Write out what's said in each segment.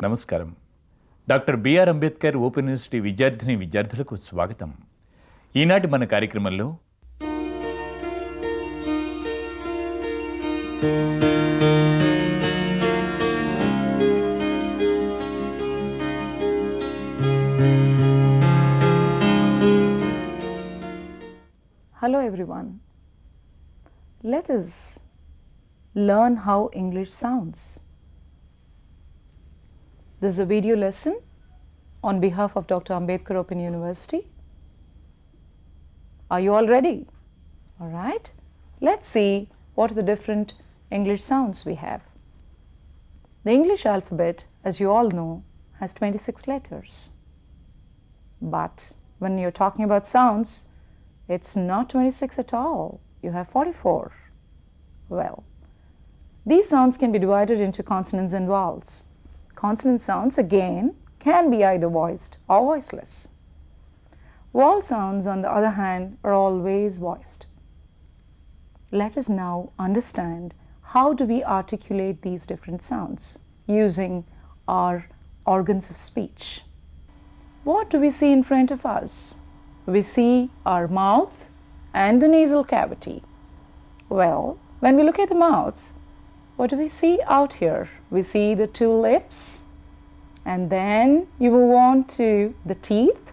నమస్కారం. Doctor BR Ambedkar open university విద్యార్థులకు స్వాగతం. ఈనాటి మన కార్యక్రమంలో Hello everyone. Let us learn how English sounds. This is a video lesson on behalf of Dr. Ambedkar Open University. Are you all ready? All right. Let's see what are the different English sounds we have. The English alphabet, as you all know, has 26 letters. But when you're talking about sounds, it's not 26 at all. You have 44. Well, these sounds can be divided into consonants and vowels. Consonant sounds, again, can be either voiced or voiceless. Vowel sounds, on the other hand, are always voiced. Let us now understand how do we articulate these different sounds using our organs of speech. What do we see in front of us? We see our mouth and the nasal cavity. Well, when we look at the mouth, what do we see out here? We see the two lips, and then you move on to the teeth,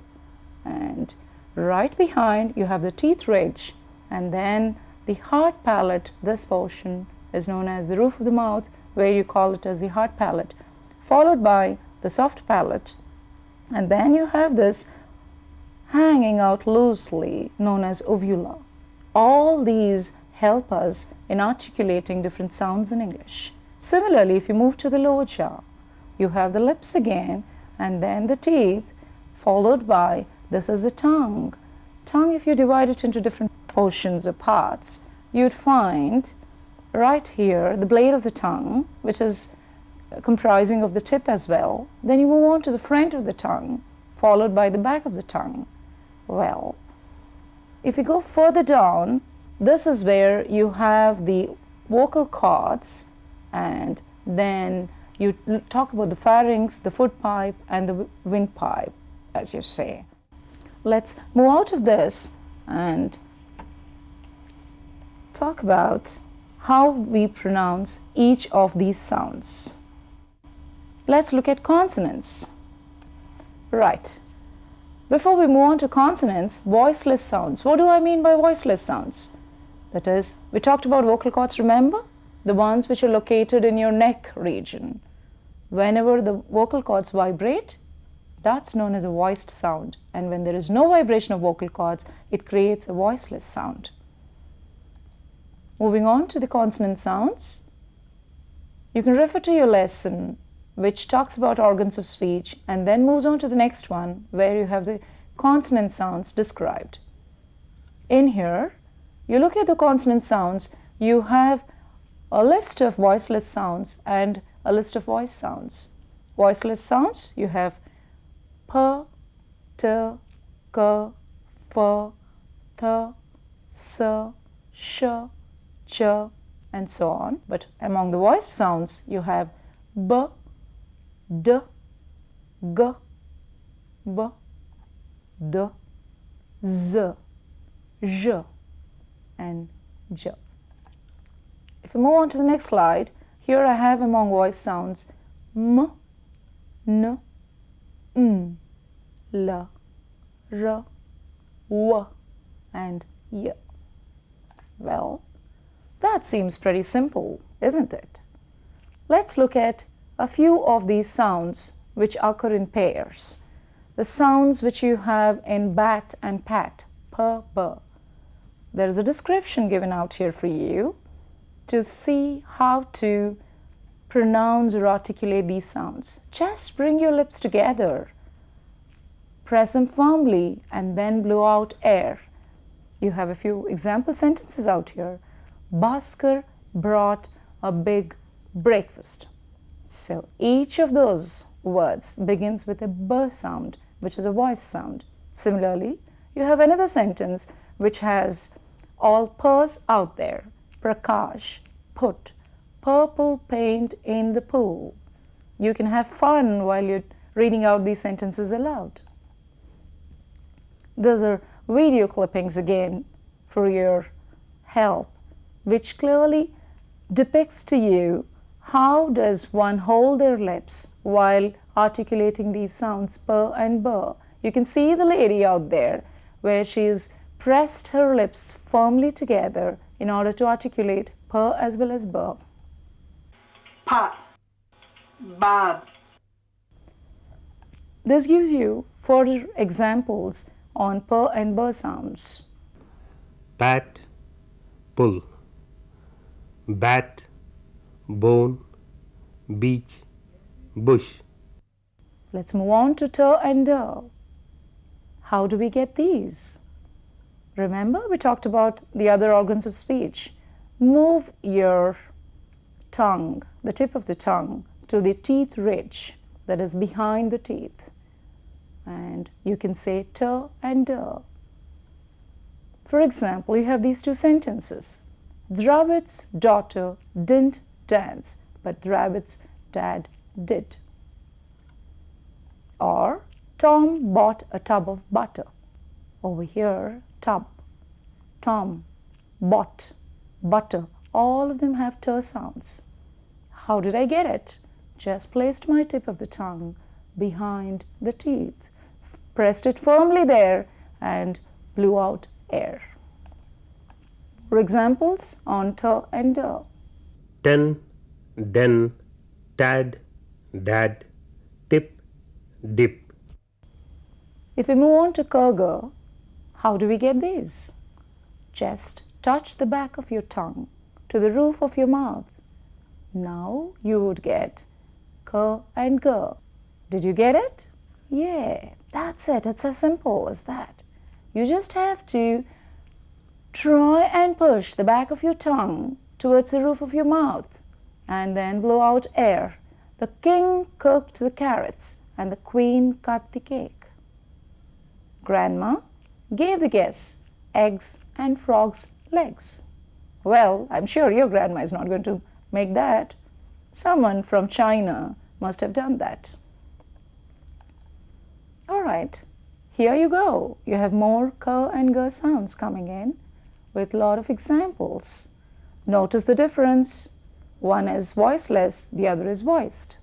and right behind you have the teeth ridge, and then the hard palate. This portion is known as the roof of the mouth, where you call it as the hard palate, followed by the soft palate, and then you have this hanging out loosely known as uvula. All these help us in articulating different sounds in English. Similarly, if you move to the lower jaw, you have the lips again, and then the teeth, followed by, this is the tongue. Tongue, if you divide it into different portions or parts, you'd find right here the blade of the tongue, which is comprising of the tip as well. Then you move on to the front of the tongue, followed by the back of the tongue. Well, if you go further down, this is where you have the vocal cords, and then you talk about the pharynx, the foot pipe, and the windpipe, as you say. Let's move out of this and talk about how we pronounce each of these sounds. Let's look at consonants. Right. Before we move on to consonants, voiceless sounds. What do I mean by voiceless sounds? That is, we talked about vocal cords, remember? The ones which are located in your neck region. Whenever the vocal cords vibrate, that's known as a voiced sound. And when there is no vibration of vocal cords, it creates a voiceless sound. Moving on to the consonant sounds, you can refer to your lesson which talks about organs of speech, and then moves on to the next one where you have the consonant sounds described. In here, you look at the consonant sounds, you have a list of voiceless sounds and a list of voice sounds. Voiceless sounds, you have p, t, k, f, th, s, sh, ch, and so on. But among the voiced sounds, you have b, d, g, b, d, z, j, and j. If we move on to the next slide, here I have among voice sounds m, n, n, l, r, w, and y. Well, that seems pretty simple, isn't it? Let's look at a few of these sounds which occur in pairs. The sounds which you have in bat and pat, p, b. There is a description given out here for you to see how to pronounce or articulate these sounds. Just bring your lips together, press them firmly, and then blow out air. You have a few example sentences out here. Bhaskar brought a big breakfast. So each of those words begins with a b sound, which is a voice sound. Similarly, you have another sentence which has all p's out there. Prakash put purple paint in the pool. You can have fun while you're reading out these sentences aloud. Those are video clippings again for your help, which clearly depicts to you how does one hold their lips while articulating these sounds per and bur. You can see the lady out there where she's pressed her lips firmly together in order to articulate per as well as bur. Pot, bob, This gives you further examples on per and bur sounds. Pat, pull, bat, bone, beach, bush. Let's move on to ter and der. How do we get these? Remember, we talked about the other organs of speech. Move your tongue, the tip of the tongue, to the teeth ridge that is behind the teeth. And you can say ter and der. For example, you have these two sentences. Dravid's daughter didn't dance, but Dravid's dad did. Or Tom bought a tub of butter. Over here, tub. Tom bought butter. All of them have ter sounds. How did I get it? Just placed my tip of the tongue behind the teeth, pressed it firmly there, and blew out air. For examples on ter and der. Ten, den, tad, dad, tip, dip. If we move on to Kurga, how do we get these? Just touch the back of your tongue to the roof of your mouth. Now you would get K and G. Did you get it? Yeah, that's it. It's as simple as that. You just have to try and push the back of your tongue towards the roof of your mouth and then blow out air. The king cooked the carrots and the queen cut the cake. Grandma gave the guests eggs and frogs' legs. Well, I'm sure your grandma is not going to make that. Someone from China must have done that. All right, here you go. You have more K and G sounds coming in with a lot of examples. Notice the difference. One is voiceless, the other is voiced.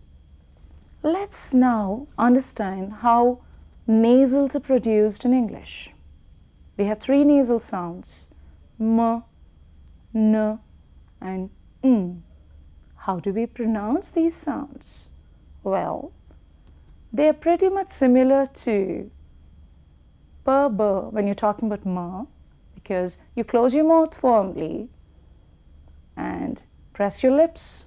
Let's now understand how nasals are produced in English. We have three nasal sounds, m, n, and n. How do we pronounce these sounds? Well, they are pretty much similar to p, b when you're talking about m, because you close your mouth firmly and press your lips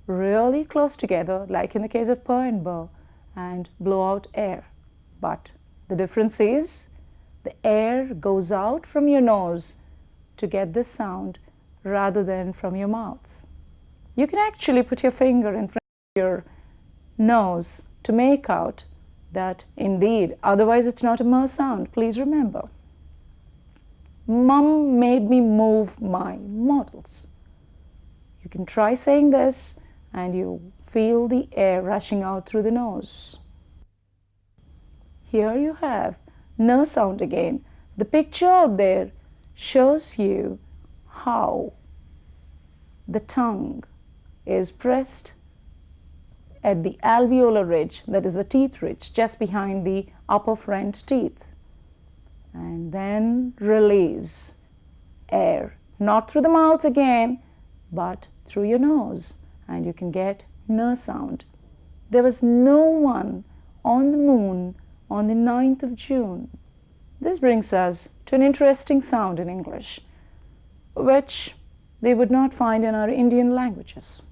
really close together, like in the case of p and b, and blow out air. But the difference is the air goes out from your nose to get this sound rather than from your mouth. You can actually put your finger in front of your nose to make out that indeed, otherwise it's not a m sound. Please remember. Mum made me move my models. You can try saying this and you feel the air rushing out through the nose. Here you have n sound again. The picture out there shows you how the tongue is pressed at the alveolar ridge, that is the teeth ridge, just behind the upper front teeth. And then release air, not through the mouth again, but through your nose, and you can get n sound. There was no one on the moon on the 9th of June. This brings us to an interesting sound in English, which they would not find in our Indian languages.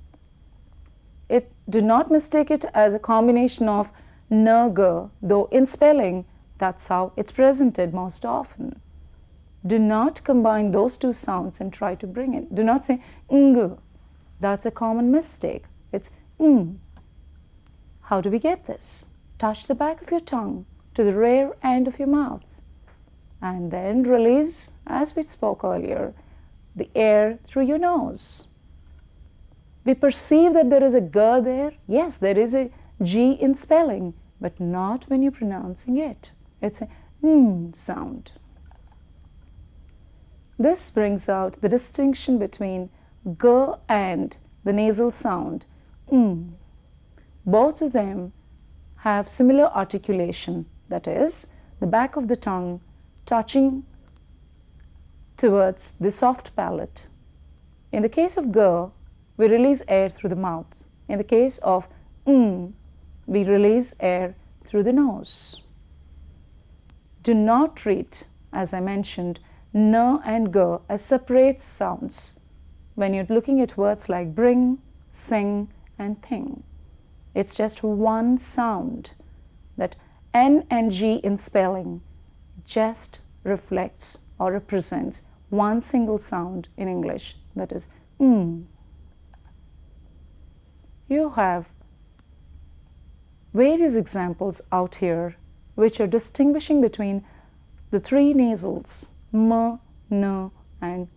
Do not mistake it as a combination of n, g, though in spelling, that's how it's presented most often. Do not combine those two sounds and try to bring it. Do not say ng. That's a common mistake. It's ng. How do we get this? Touch the back of your tongue to the rear end of your mouth and then release, as we spoke earlier, the air through your nose. We perceive that there is a g there. Yes, there is a G in spelling, but not when you're pronouncing it. It's a sound. This brings out the distinction between G and the nasal sound Both of them have similar articulation, that is, the back of the tongue touching towards the soft palate. In the case of G, we release air through the mouth. In the case of we release air through the nose. Do not treat, as I mentioned, N and G as separate sounds when you're looking at words like bring, sing, and thing. It's just one sound. That N and G in spelling just reflects or represents one single sound in English, that is You have various examples out here which are distinguishing between the three nasals M, N, and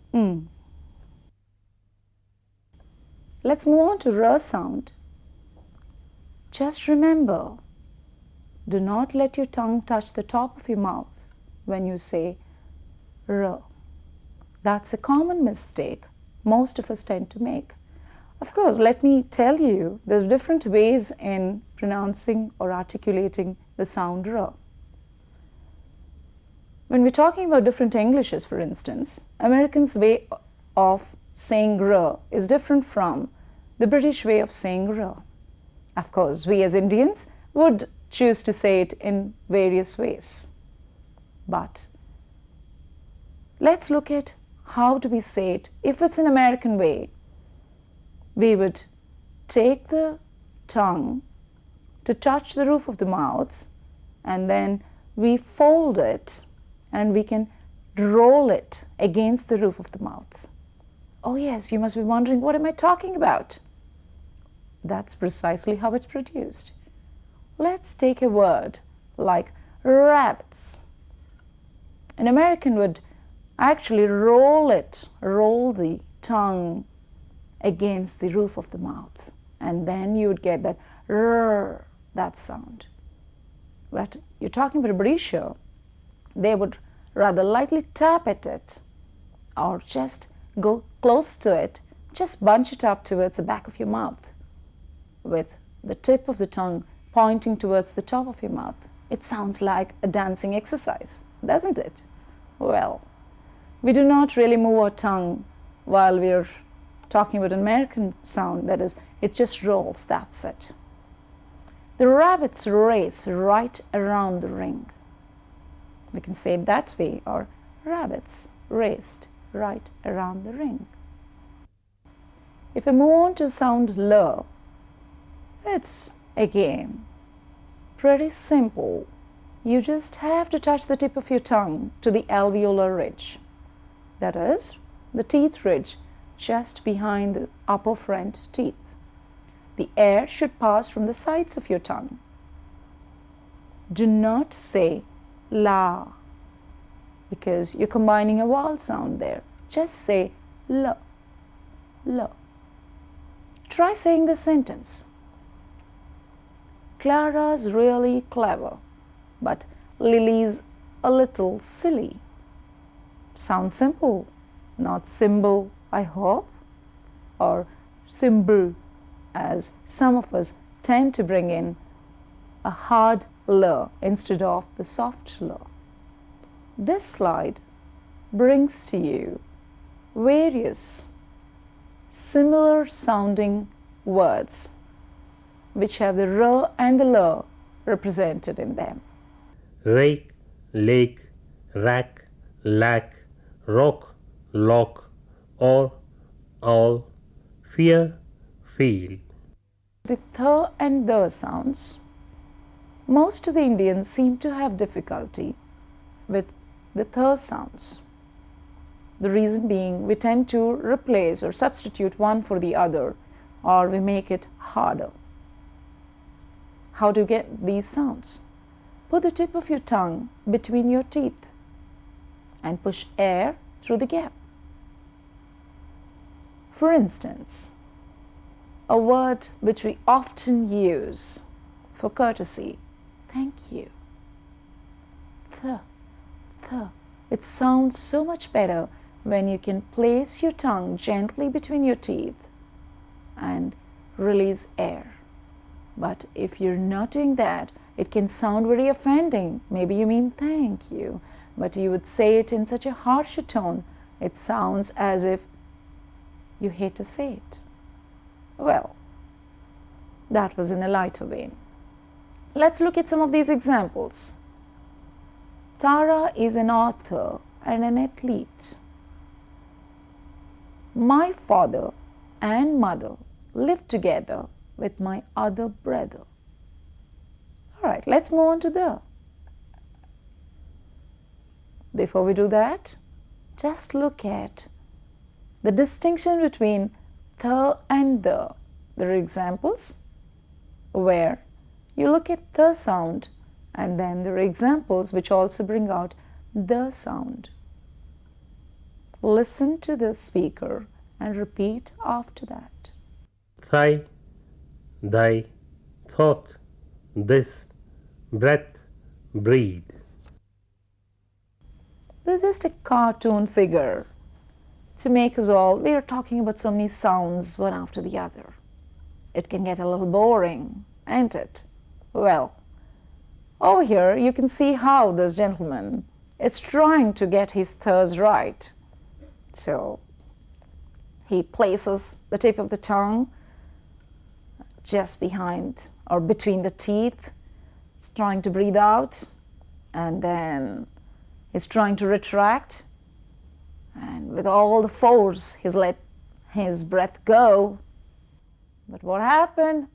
Let's move on to R sound. Just remember, do not let your tongue touch the top of your mouth when you say R. That's a common mistake most of us tend to make. Of course, let me tell you, there are different ways in pronouncing or articulating the sound R. When we're talking about different Englishes, for instance, Americans' way of saying R is different from the British way of saying R. Of course, we as Indians would choose to say it in various ways. But let's look at how do we say it. If it's an American way, we would take the tongue to touch the roof of the mouth, and then we fold it and we can roll it against the roof of the mouth. Oh yes, you must be wondering, what am I talking about? That's precisely how it's produced. Let's take a word like rabbits. An American would actually roll the tongue against the roof of the mouth, and then you would get that rrr, that sound. But you're talking about a Britisher, they would rather lightly tap at it or just go close to it, just bunch it up towards the back of your mouth with the tip of the tongue pointing towards the top of your mouth. It sounds like a dancing exercise, doesn't it? Well, we do not really move our tongue while we're talking about an American sound, that is, it just rolls, that's it. The rabbits race right around the ring. We can say it that way, or rabbits raced right around the ring. If I move on to the sound L, it's again pretty simple. You just have to touch the tip of your tongue to the alveolar ridge, that is, the teeth ridge just behind the upper front teeth. The air should pass from the sides of your tongue. Do not say la, because you're combining a vowel sound there. Just say l, l. Try saying this sentence. Clara's really clever, but Lily's a little silly. Sounds simple, not symbol, I hope, or symbol, as some of us tend to bring in a hard L instead of the soft L. This slide brings to you various similar sounding words which have the R and the L represented in them. Rake, lake, rack, lack, rock, lock, or, all, fear, feel. The th and the sounds, most of the Indians seem to have difficulty with the th sounds. The reason being, we tend to replace or substitute one for the other, or we make it harder. How do you get these sounds? Put the tip of your tongue between your teeth and push air through the gap. For instance, a word which we often use for courtesy. Thank you. Th, th. It sounds so much better when you can place your tongue gently between your teeth and release air. But if you're not doing that, it can sound very offending. Maybe you mean thank you, but you would say it in such a harsher tone. It sounds as if you hate to say it. Well, that was in a lighter vein. Let's look at some of these examples. Tara is an author and an athlete. My father and mother live together with my other brother. All right, let's move on to the. Before we do that, just look at the distinction between the and the. There are examples where you look at the sound, and then there are examples which also bring out the sound. Listen to the speaker and repeat after that. Thy, thy, thought, this, breath, breathe. There's just a cartoon figure to make us all, we are talking about so many sounds one after the other. It can get a little boring, ain't it? Well, over here you can see how this gentleman is trying to get his thirds right. So he places the tip of the tongue just behind or between the teeth. He's trying to breathe out, and then he's trying to retract, and with all the force he's let his breath go. But what happened?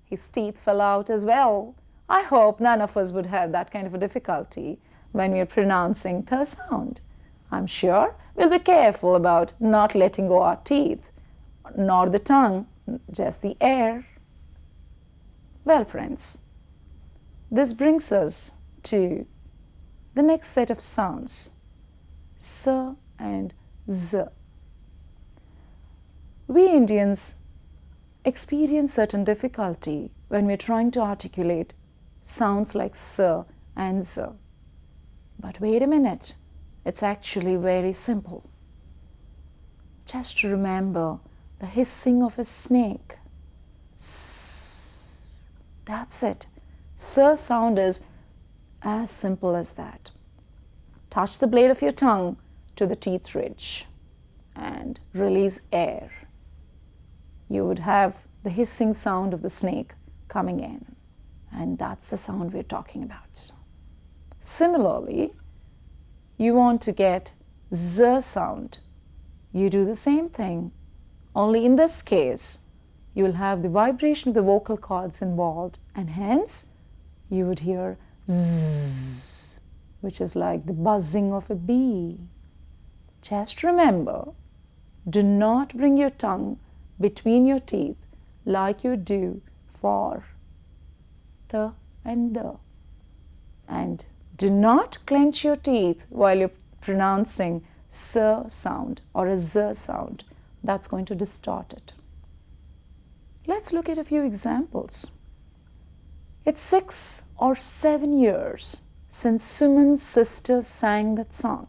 His teeth fell out as well. I hope none of us would have that kind of a difficulty when we are pronouncing the sound. I'm sure we'll be careful about not letting go our teeth, nor the tongue, just the air. Well, friends, this brings us to the next set of sounds, S and Z. We Indians experience certain difficulty when we're trying to articulate sounds like S and Z. But wait a minute, it's actually very simple. Just remember the hissing of a snake. S. That's it. S sound is as simple as that. Touch the blade of your tongue to the teeth ridge and release air. You would have the hissing sound of the snake coming in, and that's the sound we're talking about. Similarly, you want to get Z sound. You do the same thing, only in this case, you will have the vibration of the vocal cords involved, and hence you would hear Z, which is like the buzzing of a bee. Just remember, do not bring your tongue between your teeth like you do for the and the. And do not clench your teeth while you're pronouncing S sound or a Z sound. That's going to distort it. Let's look at a few examples. It's 6 or 7 years since Suman's sister sang that song.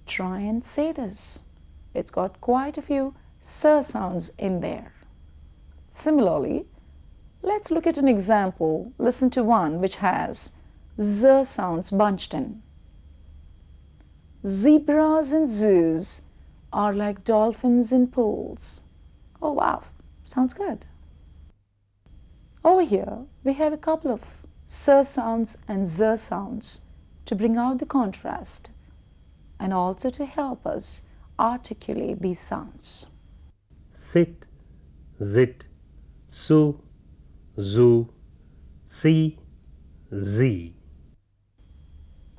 Try and say this. It's got quite a few S sounds in there. Similarly, let's look at an example. Listen to one which has Z sounds bunched in. Zebras in zoos are like dolphins in pools. Oh wow, sounds good. Over here, we have a couple of S sounds and Z sounds to bring out the contrast and also to help us articulate these sounds. Sit, zit, su, zoo, see, z.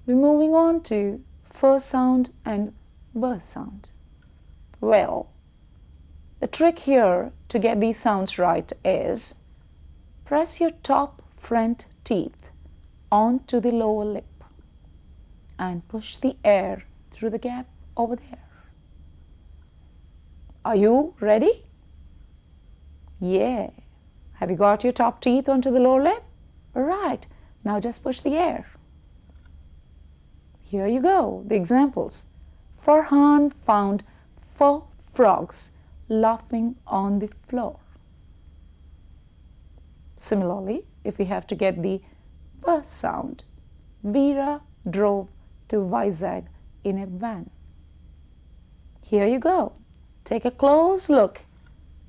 We're moving on to F sound and V sound. Well, the trick here to get these sounds right is press your top front teeth onto the lower lip and push the air through the gap over there. Are you ready? Yeah. Have you got your top teeth onto the lower lip? All right. Now just push the air. Here you go, the examples. Farhan found 4 frogs laughing on the floor. Similarly, if we have to get the p sound, Veera drove to Vizag in a van. Here you go. Take a close look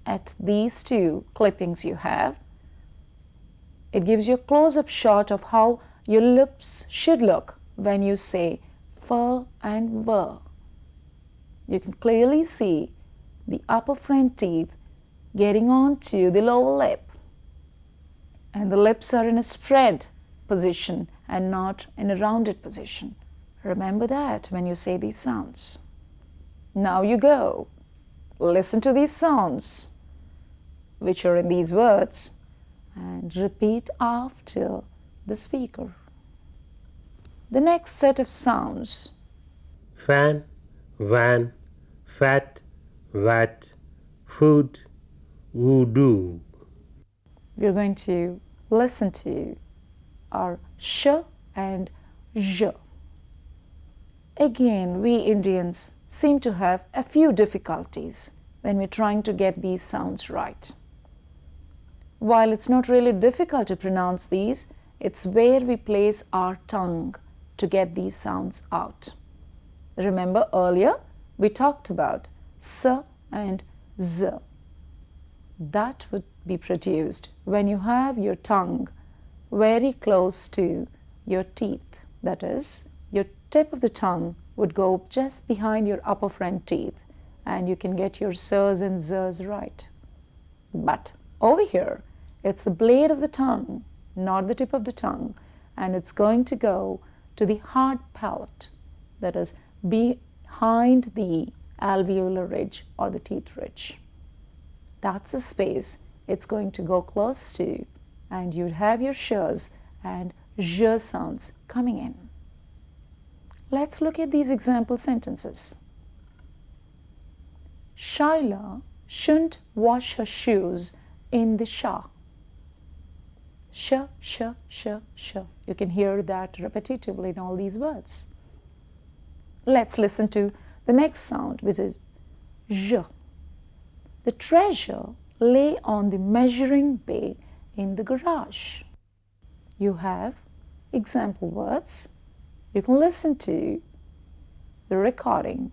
at these 2 clippings you have. It gives you a close-up shot of how your lips should look when you say f and v. You can clearly see the upper front teeth getting onto the lower lip. And the lips are in a spread position and not in a rounded position. Remember that when you say these sounds. Now you go. Listen to these sounds, which are in these words, and repeat after the speaker. The next set of sounds. Fan, van, fat, wat, food, voodoo. We're going to listen to are sh and zh. Again, we Indians seem to have a few difficulties when we're trying to get these sounds right. While it's not really difficult to pronounce these, it's where we place our tongue to get these sounds out. Remember earlier we talked about s and z. That would be produced when you have your tongue very close to your teeth. That is, your tip of the tongue would go just behind your upper front teeth and you can get your s's and z's right. But over here, it's the blade of the tongue, not the tip of the tongue, and it's going to go to the hard palate, that is behind the alveolar ridge or the teeth ridge. That's the space it's going to go close to, and you'd have your sh's and zh sounds coming in. Let's look at these example sentences. Shaila shouldn't wash her shoes in the shower. Sh, sh, sh, sh. You can hear that repetitively in all these words. Let's listen to the next sound, which is zh. The treasure lay on the measuring bay in the garage. You have example words. You can listen to the recording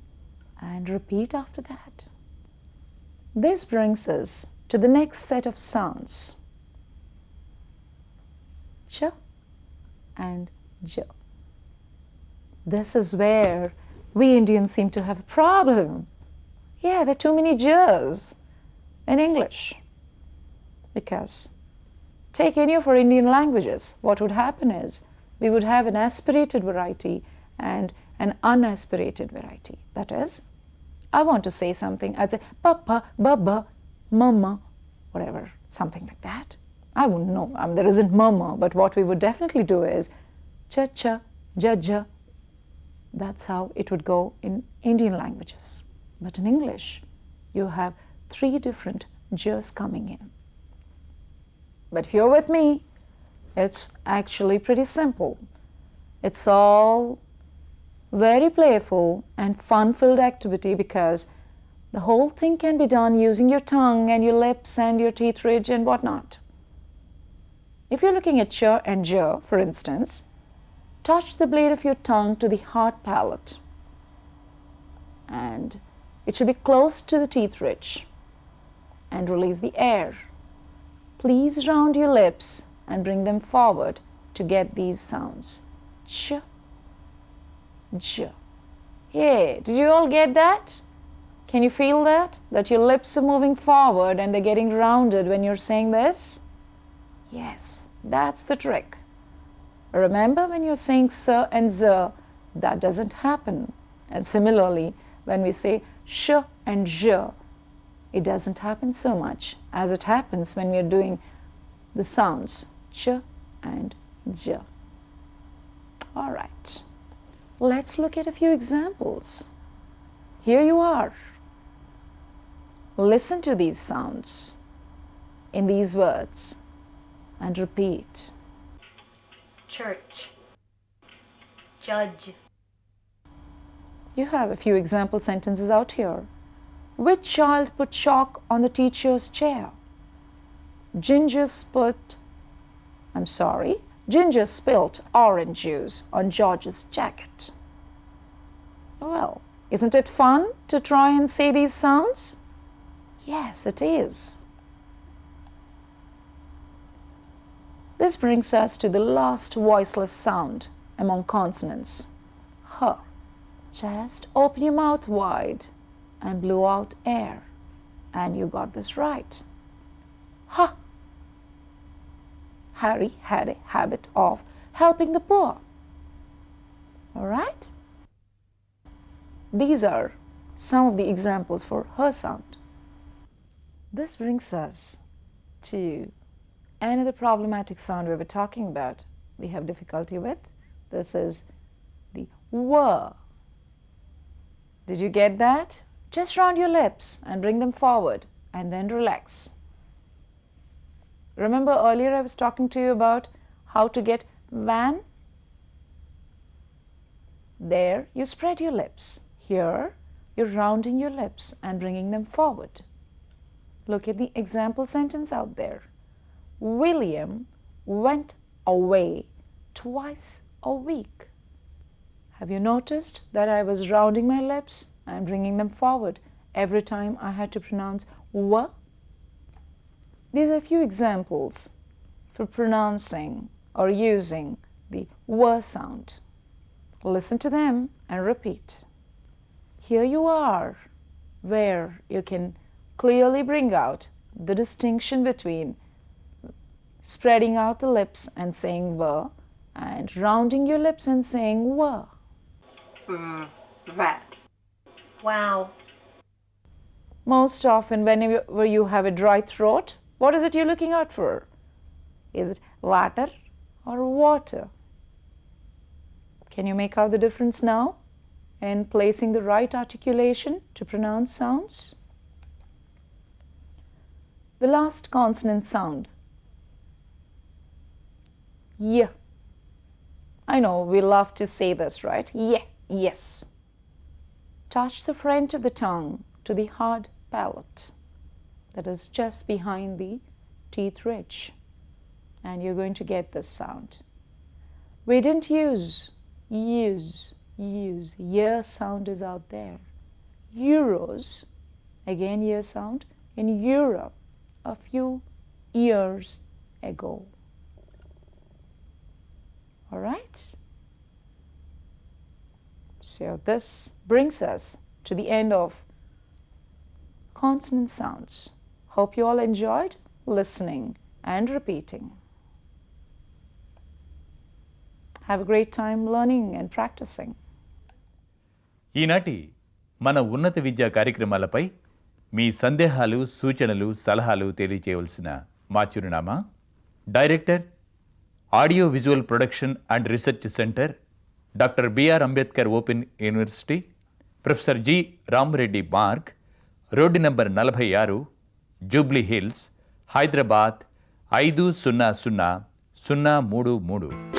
and repeat after that. This brings us to the next set of sounds. Ch and j. This is where we Indians seem to have a problem. Yeah, there are too many j's in English. Because take any of our Indian languages, what would happen is we would have an aspirated variety and an unaspirated variety. That is, I want to say something, I'd say papa, baba, mama, whatever, something like that. I wouldn't know, there isn't mama, but what we would definitely do is cha-cha, ja-ja. That's how it would go in Indian languages. But in English, you have 3 different j's coming in. But if you're with me, it's actually pretty simple. It's all very playful and fun-filled activity because the whole thing can be done using your tongue and your lips and your teeth ridge and whatnot. If you're looking at ch and j, for instance, touch the blade of your tongue to the hard palate and it should be close to the teeth ridge and release the air. Please round your lips and bring them forward to get these sounds. Ch, j. Hey, did you all get that? Can you feel that? That your lips are moving forward and they're getting rounded when you're saying this? Yes, that's the trick. Remember when you're saying s and z, that doesn't happen. And similarly, when we say sh and zh, it doesn't happen so much as it happens when we're doing the sounds ch and j. All right, let's look at a few examples. Here you are. Listen to these sounds. in these words and repeat. Church. Judge. You have a few example sentences out here. Which child put chalk on the teacher's chair? Ginger spilt orange juice on George's jacket. Well, isn't it fun to try and say these sounds? Yes, it is. This brings us to the last voiceless sound among consonants, H. Just open your mouth wide and blow out air. And you got this right. H. Harry had a habit of helping the poor. All right? These are some of the examples for H sound. This brings us to another problematic sound we were talking about, we have difficulty with. This is the W. Did you get that? Just round your lips and bring them forward and then relax. Remember earlier I was talking to you about how to get van? There you spread your lips. Here you're rounding your lips and bringing them forward. Look at the example sentence out there. William went away twice a week. Have you noticed that I was rounding my lips and bringing them forward every time I had to pronounce W? These are a few examples for pronouncing or using the W sound. Listen to them and repeat. Here you are, where you can clearly bring out the distinction between spreading out the lips and saying W and rounding your lips and saying W. That. Wow. Most often, whenever you have a dry throat, what is it you're looking out for? Is it water or water? Can you make out the difference now in placing the right articulation to pronounce sounds? The last consonant sound, Y. I know we love to say this, right? Yeah, yes. Touch the front of the tongue to the hard palate, that is just behind the teeth ridge, and you're going to get this sound. We didn't use. Year sound is out there. Euros, again year sound, in Europe a few years ago. All right? So this brings us to the end of consonant sounds. Hope you all enjoyed listening and repeating. Have a great time learning and practicing. ఈనాటి మన ఉన్నత విద్యా కార్యక్రమాలపై మీ సందేహాలు, సూచనలు, సలహాలు తెలియజేయవలసిన మా చిరునామా director audio visual production and research centre, doctor BR Ambedkar open university, professor G Ramreddy Marg, road number 46, Jubilee Hills, Hyderabad 500033.